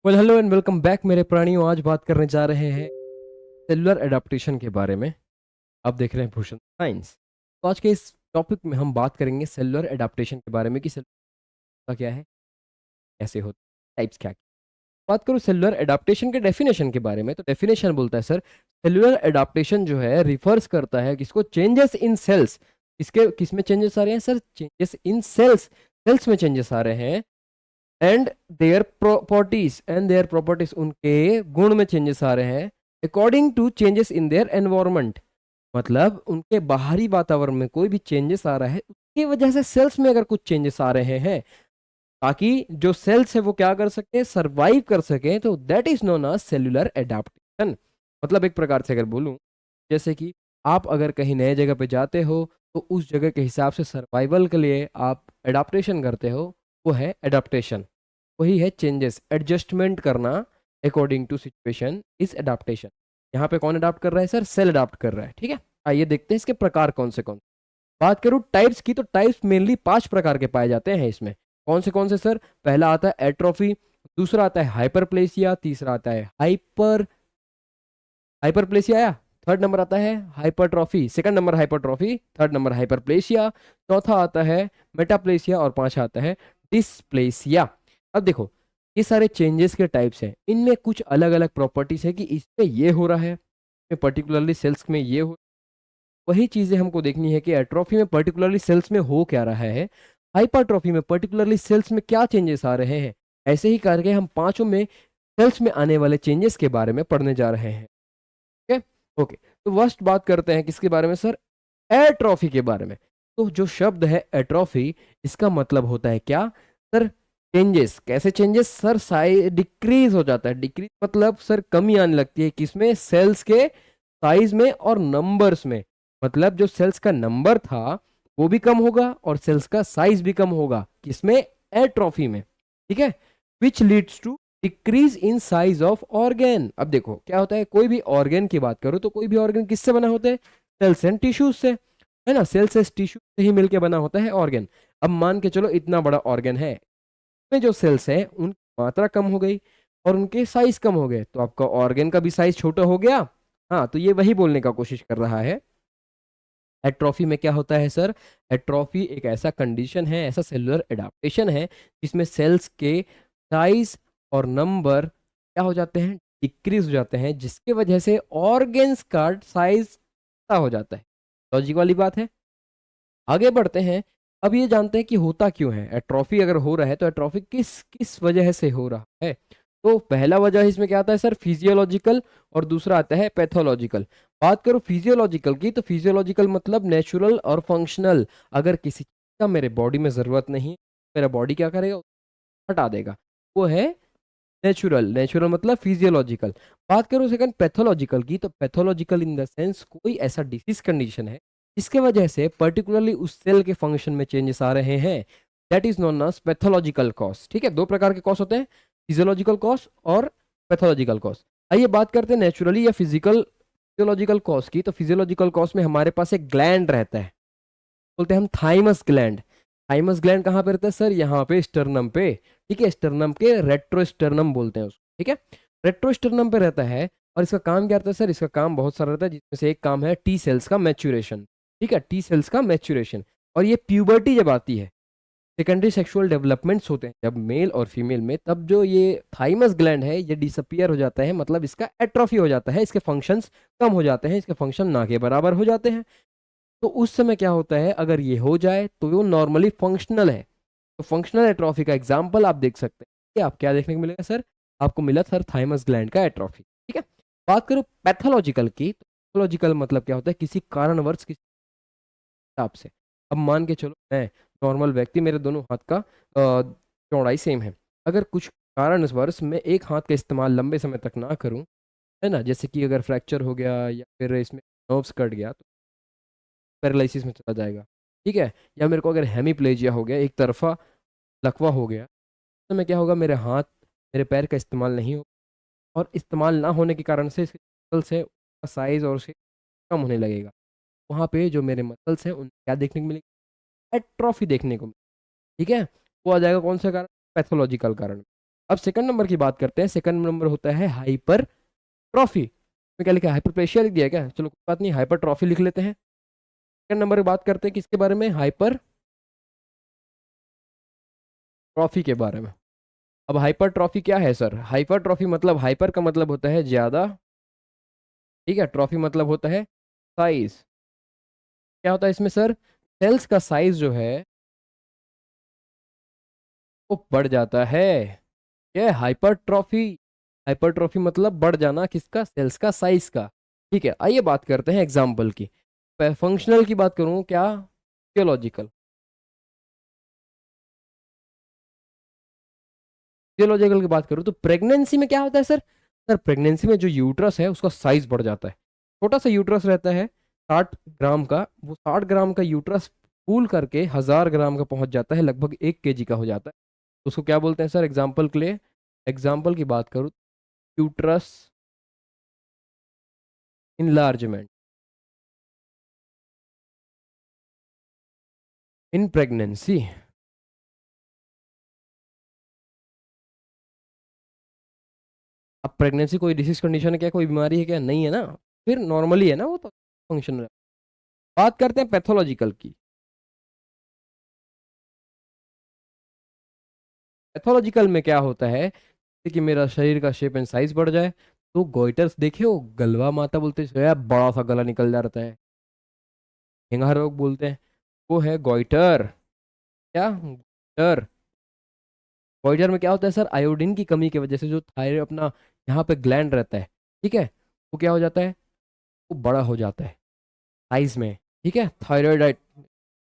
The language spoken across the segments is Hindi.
Well hello and welcome back मेरे प्राणियों। आज बात करने जा रहे हैं सेलुलर एडाप्टेशन के बारे में। आप देख रहे हैं भूषण साइंस। तो आज के इस टॉपिक में हम बात करेंगे सेलुलर एडाप्टेशन के बारे में कि सेलुलर का क्या है, कैसे होता है, टाइप्स क्या क्या। बात करूँ सेलुलर एडाप्टेशन के डेफिनेशन के बारे में, तो डेफिनेशन बोलता है सर, सेलुलर एडाप्टेशन जो है रिफर्स करता है किसको, चेंजेस इन सेल्स। किस में चेंजेस आ रहे हैं sir, changes in cells. Cells में चेंजेस आ रहे हैं एंड देयर प्रॉपर्टीज उनके गुण में चेंजेस आ रहे हैं according to changes in their environment. मतलब उनके बाहरी वातावरण में कोई भी चेंजेस आ रहा है उसकी वजह से सेल्स में अगर कुछ चेंजेस आ रहे हैं ताकि जो सेल्स है वो क्या कर सके, सरवाइव कर सके, तो that is known as cellular adaptation. मतलब एक प्रकार से अगर बोलूं, जैसे कि आप अगर कहीं नए जगह पे जाते हो तो उस जगह के हिसाब से सर्वाइवल के लिए आप एडाप्टेशन करते हो, वो है एडाप्टेशन। वही है चेंजेस, एडजस्टमेंट करना according to situation is adaptation. यहाँ पे कौन अडाप्ट कर रहा है सर, सेल अडाप्ट कर रहा है। ठीक है, आइए देखते हैं इसके प्रकार कौन से कौन। बात करूँ टाइप्स की, तो टाइप्स मेनली 5 प्रकार के पाए जाते हैं इसमें। कौन से सर, पहला आता है एट्रोफी, दूसरा आता है हाइपरप्लेसिया, तीसरा आता है हाइपरप्लेसिया आया, थर्ड नंबर आता है hypertrophy, second number hypertrophy, third number hyperplasia, चौथा आता है मेटाप्लेसिया और पांचवा आता है डिस्प्लेसिया। अब देखो, ये सारे चेंजेस के टाइप्स हैं, इनमें कुछ अलग अलग प्रॉपर्टीज है कि इसमें ये हो रहा है, पर्टिकुलरली सेल्स में ये हो। वही चीजें हमको देखनी है कि एट्रोफी में पर्टिकुलरली सेल्स में हो क्या रहा है, हाइपरट्रॉफी में पर्टिकुलरली सेल्स में क्या चेंजेस आ रहे हैं। ऐसे ही करके हम पांचों में सेल्स में आने वाले चेंजेस के बारे में पढ़ने जा रहे हैं। ओके ओके, तो फर्स्ट बात करते हैं किसके बारे में सर, एट्रोफी के बारे में। तो जो शब्द है एट्रोफी, इसका मतलब होता है क्या सर, चेंजेस। कैसे चेंजेस सर, साइज डिक्रीज हो जाता है। डिक्रीज मतलब सर कमी आने लगती है किसमें, सेल्स के साइज में और नंबर्स में। मतलब जो सेल्स का नंबर था वो भी कम होगा और सेल्स का साइज भी कम होगा, किसमें, एट्रोफी में। ठीक है, which leads to decrease in size of organ. अब देखो क्या होता है, कोई भी ऑर्गेन की बात करो तो कोई भी ऑर्गेन किससे बना होता है, सेल्स एंड टिश्यूज से, है ना। सेल्स एंड टिश्यू से ही मिलके बना होता है ऑर्गेन। अब मान के चलो इतना बड़ा ऑर्गेन है, में जो सेल्स हैं उनकी मात्रा कम हो गई और उनके साइज कम हो गए, तो आपका ऑर्गेन का भी साइज छोटा हो गया। हाँ, तो ये वही बोलने का कोशिश कर रहा है। एट्रोफी में क्या होता है सर, एट्रोफी एक ऐसा कंडीशन है, ऐसा सेलुलर एडाप्टेशन है जिसमें सेल्स के साइज और नंबर क्या हो जाते हैं, डिक्रीज हो जाते हैं, जिसके वजह से ऑर्गेन्स का साइज हो जाता है। लॉजिक वाली बात है। आगे बढ़ते हैं, अब ये जानते हैं कि होता क्यों है एट्रोफी। अगर हो रहा है तो एट्रोफी किस किस वजह से हो रहा है। तो पहला वजह इसमें क्या आता है सर, फिजियोलॉजिकल, और दूसरा आता है पैथोलॉजिकल। बात करो फिजियोलॉजिकल की, तो फिजियोलॉजिकल मतलब नेचुरल और फंक्शनल। अगर किसी चीज का मेरे बॉडी में जरूरत नहीं, मेरा बॉडी क्या करेगा, हटा देगा, वो है नेचुरल। नेचुरल मतलब फिजियोलॉजिकल। बात करो सेकंड पैथोलॉजिकल की, तो पैथोलॉजिकल इन द सेंस कोई ऐसा डिसीज कंडीशन है जिसके वजह से पर्टिकुलरली उस सेल के फंक्शन में चेंजेस आ रहे हैं, that is known as pathological cause. ठीक है, दो प्रकार के कॉज होते हैं, फिजियोलॉजिकल कॉज और पैथोलॉजिकल कॉज। आइए बात करते हैं नेचुरली या फिजियोलॉजिकल कॉज की। तो फिजियोलॉजिकल कॉज में हमारे पास एक ग्लैंड रहता है, बोलते हैं हम थाइमस ग्लैंड। थाइमस ग्लैंड कहाँ पे रहता है सर, यहाँ पे स्टर्नम पे। ठीक है, स्टर्नम के रेट्रोस्टर्नम बोलते हैं उसको। ठीक है, रेट्रोस्टर्नम पे रहता है। और इसका काम क्या रहता है सर, इसका काम बहुत सारा रहता है, जिसमें से एक काम है टी सेल्स का मैच्यूरेशन। ठीक है, टी सेल्स का मैच्यूरेशन। और ये प्यूबर्टी जब आती है, सेकेंडरी सेक्सुअल डेवलपमेंट्स होते हैं जब मेल और फीमेल में, तब जो ये थाइमस ग्लैंड है ये डिसअपियर हो जाता है, मतलब इसका एट्रोफी हो जाता है, इसके फंक्शंस कम हो जाते हैं, इसके फंक्शन ना के बराबर हो जाते हैं। तो उस समय क्या होता है, अगर ये हो जाए तो वो नॉर्मली फंक्शनल है। तो फंक्शनल एट्रोफी का एग्जाम्पल आप देख सकते हैं कि आप क्या देखने को मिलेगा सर, आपको मिला सर थाइमस ग्लैंड का एट्रोफी। ठीक है, बात करो पैथोलॉजिकल की, तो पैथोलॉजिकल मतलब क्या होता है, किसी कारणवश किसी हिसाब से। अब मान के चलो मैं नॉर्मल व्यक्ति, मेरे दोनों हाथ का चौड़ाई सेम है, अगर कुछ कारणवश मैं एक हाथ का इस्तेमाल लंबे समय तक ना करूं, है ना, जैसे कि अगर फ्रैक्चर हो गया या फिर इसमें नर्व्स कट गया तो पैरालिसिस में चला जाएगा। ठीक है, या मेरे को अगर हेमीप्लेजिया हो गया, एक तरफा लकवा हो गया, तो मैं क्या होगा, मेरे हाथ मेरे पैर का इस्तेमाल नहीं हो, और इस्तेमाल ना होने के कारण से इसके मसल्स है उसका साइज और से कम होने लगेगा। वहाँ पे जो मेरे मसल्स हैं उन क्या देखने को मिलेगा, एट्रोफी देखने को मिलेगी। ठीक है, वो आ जाएगा कौन सा कारण, पैथोलॉजिकल कारण। अब सेकंड नंबर की बात करते हैं। सेकंड नंबर होता है हाइपर ट्रॉफी। में क्या लिखा है, हाइपरप्लेशिया लिख दिया है क्या? चलो कोई बात नहीं, हाइपर ट्रॉफी लिख लेते हैं। सेकंड नंबर की बात करते हैं किसके बारे में, हाइपर ट्रॉफी के बारे में। अब हाइपर ट्रॉफी क्या है सर? हाइपर ट्रॉफी मतलब, हाइपर का मतलब होता है ज्यादा, ठीक है, ट्रॉफी मतलब होता है साइज। क्या होता है इसमें सर? सेल्स का साइज जो है वो बढ़ जाता है। ये हाइपरट्रॉफी, हाइपरट्रॉफी मतलब बढ़ जाना किसका? सेल्स का साइज का। ठीक है, आइए बात करते हैं एग्जाम्पल की। फंक्शनल की बात करूं क्या, फिजियोलॉजिकल? फिजियोलॉजिकल की बात करूं तो प्रेगनेंसी में क्या होता है सर? सर प्रेगनेंसी में जो यूट्रस है उसका साइज बढ़ जाता है। छोटा सा यूट्रस रहता है 60 ग्राम का, वो 60 ग्राम का यूट्रस फूल करके 1000 ग्राम का पहुंच जाता है, लगभग 1 kg का हो जाता है। तो उसको क्या बोलते हैं सर? एग्जाम्पल के लिए, एग्जाम्पल की बात करूं, यूट्रस इनलार्जमेंट इन प्रेगनेंसी। अब प्रेगनेंसी कोई डिसीज कंडीशन है क्या, कोई बीमारी है क्या? नहीं है ना, फिर नॉर्मली है ना वो तो, फंक्शनल। बात करते हैं पैथोलॉजिकल की। पैथोलॉजिकल में क्या होता है कि मेरा शरीर का शेप एंड साइज बढ़ जाए। तो गोइटर्स देखे हो, गलवा माता बोलते हैं, यार बड़ा सा गला निकल जाता है, हेंगा रोग बोलते हैं, वो है गोइटर। क्या गोइटर? गोइटर में क्या होता है सर? आयोडीन की कमी की वजह से जो थायराइड अपना यहाँ पे ग्लैंड रहता है, ठीक है, वो क्या हो जाता है? वो बड़ा हो जाता है साइज में। ठीक है, थायराइड,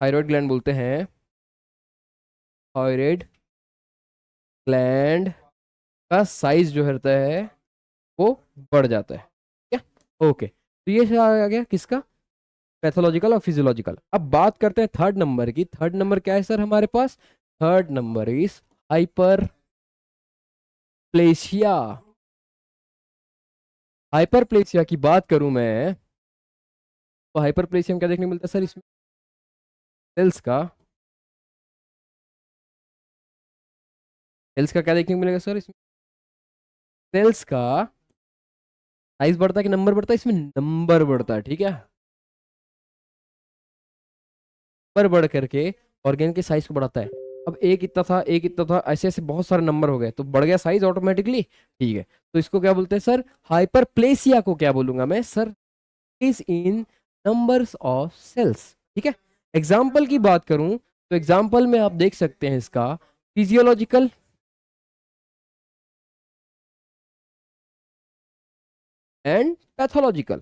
थायराइड ग्लैंड बोलते हैं, थायराइड ग्लैंड का साइज जो रहता है वो बढ़ जाता है। ठीक है, ओके, तो ये सब आ गया किसका, पैथोलॉजिकल और फिजियोलॉजिकल। अब बात करते हैं थर्ड नंबर की। थर्ड नंबर क्या है सर हमारे पास? Third number is hyperplasia. Hyperplasia की बात करूं मैं, तो हाइपर प्लेशिया में क्या देखने को मिलता है सर? इसमें सेल्स का, सेल्स का क्या देखने को मिलेगा सर इसमें? सेल्स का साइज बढ़ता है कि नंबर बढ़ता है? इसमें नंबर बढ़ता है, ठीक है, नंबर बढ़ करके ऑर्गेन के साइज को बढ़ाता है। अब एक इतना था, एक इतना था, ऐसे ऐसे बहुत सारे नंबर हो गए तो बढ़ गया साइज ऑटोमेटिकली। ठीक है, तो इसको क्या बोलते हैं सर? हाइपरप्लेसिया को क्या बोलूंगा मैं sir? Is in numbers of cells. ठीक है, एग्जाम्पल की बात करूं तो एग्जाम्पल में आप देख सकते हैं इसका फिजियोलॉजिकल एंड पैथोलॉजिकल।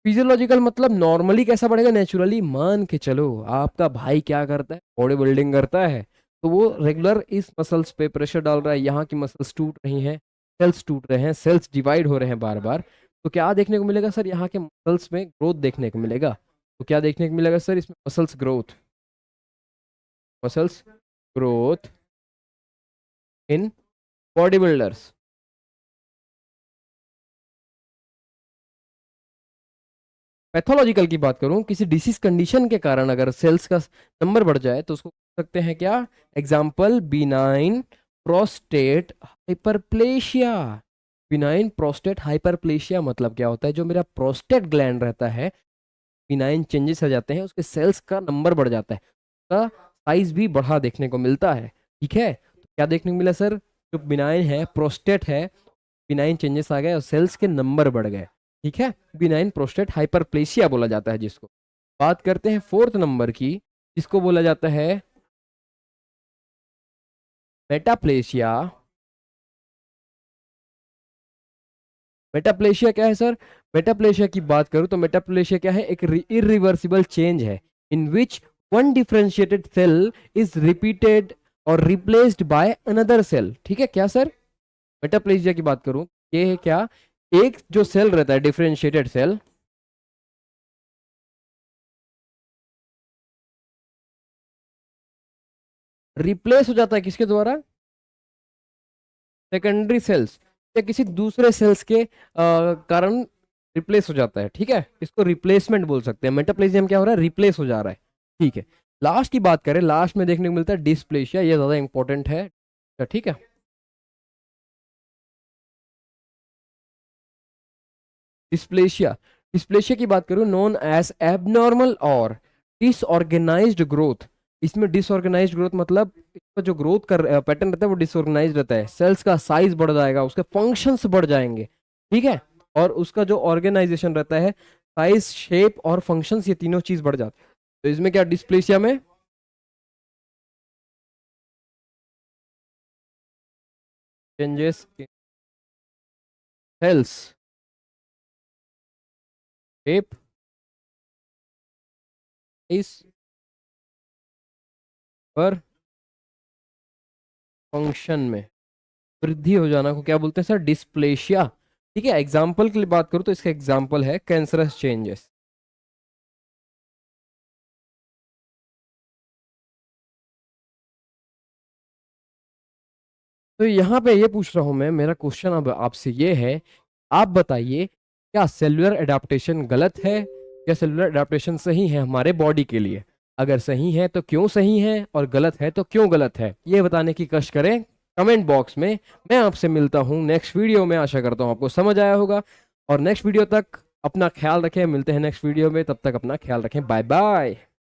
फिजियोलॉजिकल मतलब नॉर्मली कैसा बढ़ेगा, नेचुरली। मान के चलो आपका भाई क्या करता है, बॉडी बिल्डिंग करता है, तो वो रेगुलर इस मसल्स पे प्रेशर डाल रहा है, यहाँ की मसल्स टूट रही हैं, सेल्स टूट रहे हैं, सेल्स डिवाइड हो रहे हैं बार बार। तो क्या देखने को मिलेगा सर? यहाँ के मसल्स में ग्रोथ देखने को मिलेगा। तो क्या देखने को मिलेगा सर इसमें? Muscles growth, muscles growth in body builders. Pathological की बात करूं, किसी डिसीज कंडीशन के कारण अगर सेल्स का नंबर बढ़ जाए तो उसको कह सकते हैं क्या? Example, benign prostate hyperplasia. Benign prostate hyperplasia मतलब क्या होता है? जो मेरा प्रोस्टेट ग्लैंड रहता है, बिनाइन चेंजेस आ जाते हैं, उसके सेल्स का नंबर बढ़ जाता है, उसका साइज भी बढ़ा देखने को मिलता है। ठीक है, तो क्या देखने को मिला सर? जो बिनाइन है, प्रोस्टेट है, बिनाइन चेंजेस आ गए और सेल्स के नंबर बढ़ गए। ठीक है, बिनाइन प्रोस्टेट हाइपरप्लेशिया बोला जाता है जिसको। बात करते हैं फोर्थ नंबर की, जिसको बोला जाता है मेटाप्लेशिया। मेटाप्लेशिया क्या है सर? मेटाप्लेशिया की बात करूं तो मेटाप्लेशिया क्या है? एक इरिवर्सिबल चेंज है in which one differentiated cell is repeated और रिप्लेस्ड बाय अनदर सेल। ठीक है क्या सर? मेटाप्लेशिया की बात करूं, ये है क्या? एक जो सेल रहता है डिफरेंशिएटेड सेल, रिप्लेस हो जाता है किसके द्वारा? सेकेंडरी सेल्स या किसी दूसरे सेल्स के कारण रिप्लेस हो जाता है। ठीक है, इसको रिप्लेसमेंट बोल सकते हैं। मेटाप्लेजियम क्या हो रहा है? रिप्लेस हो जा रहा है। ठीक है, लास्ट की बात करें, लास्ट में देखने को मिलता है डिस्प्लेशिया, ये ज्यादा इंपॉर्टेंट है, तो ठीक है। डिस्प्लेशिया, डिस्प्लेशिया की बात करूं, नोन एज एबनॉर्मल और डिसऑर्गेनाइज्ड ग्रोथ। इसमें डिसऑर्गेनाइज्ड ग्रोथ मतलब इसका जो ग्रोथ कर पैटर्न रहता है वो डिसऑर्गेनाइज्ड रहता है, सेल्स का साइज बढ़ जाएगा, उसके फंक्शंस बढ़ जाएंगे, ठीक है। और उसका जो ऑर्गेनाइजेशन रहता है, साइज, शेप और फंक्शंस, ये तीनों चीज बढ़ जाती है। तो इसमें क्या डिस्प्लेशिया में चेंजेस सेल्स शेप इस पर फंक्शन में वृद्धि हो जाना को क्या बोलते हैं सर, डिस्प्लेशिया। ठीक है, एग्जाम्पल के लिए बात करूं तो इसका एग्जाम्पल है कैंसरस चेंजेस। तो यहाँ पे ये पूछ रहा हूं मैं, मेरा क्वेश्चन अब आपसे ये है, आप बताइए क्या सेलुलर एडाप्टेशन गलत है या सेलुलर एडाप्टेशन सही है हमारे बॉडी के लिए? अगर सही है तो क्यों सही है, और गलत है तो क्यों गलत है, ये बताने की कष्ट करें कमेंट बॉक्स में। मैं आपसे मिलता हूँ नेक्स्ट वीडियो में, आशा करता हूँ आपको समझ आया होगा। और नेक्स्ट वीडियो तक अपना ख्याल रखें, मिलते हैं नेक्स्ट वीडियो में, तब तक अपना ख्याल रखें, बाय बाय।